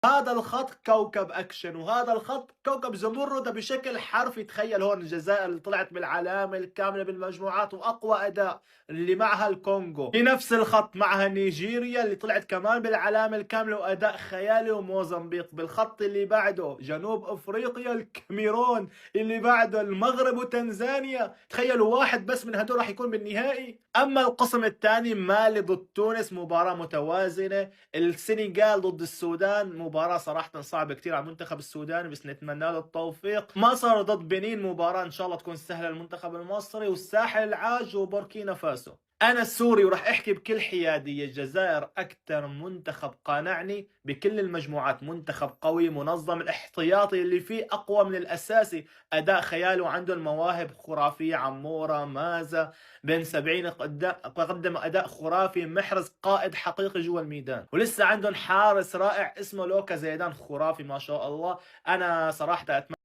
هذا الخط كوكب أكشن، وهذا الخط كوكب زمرد بشكل حرفي. تخيل هون الجزائر اللي طلعت بالعلامة الكاملة بالمجموعات وأقوى أداء، اللي معها الكونغو، في نفس الخط معها نيجيريا اللي طلعت كمان بالعلامة الكاملة وأداء خيالي، وموزمبيق بالخط اللي بعده، جنوب أفريقيا الكاميرون، اللي بعده المغرب وتنزانيا. تخيلوا واحد بس من هدول راح يكون بالنهائي. أما القسم الثاني مالي ضد تونس، مباراة متوازنة. السنغال ضد السودان، مباراة صراحة صعبة كتير على المنتخب السوداني، بس نتمنى له التوفيق. مصر ضد بنين، مباراة إن شاء الله تكون سهلة للمنتخب المصري. والساحل العاج وبوركينا فاسو. أنا السوري وراح أحكي بكل حيادية، الجزائر أكثر منتخب قانعني بكل المجموعات، منتخب قوي منظم، الاحتياطي اللي فيه أقوى من الأساسي، أداء خيالي، وعنده المواهب خرافية. عمورة، مازا، بن 70 قدم أداء خرافي. محرز قائد حقيقي جوا الميدان، ولسه عندهم حارس رائع اسمه لوكا زيدان، خرافي ما شاء الله. أنا صراحة أتمنى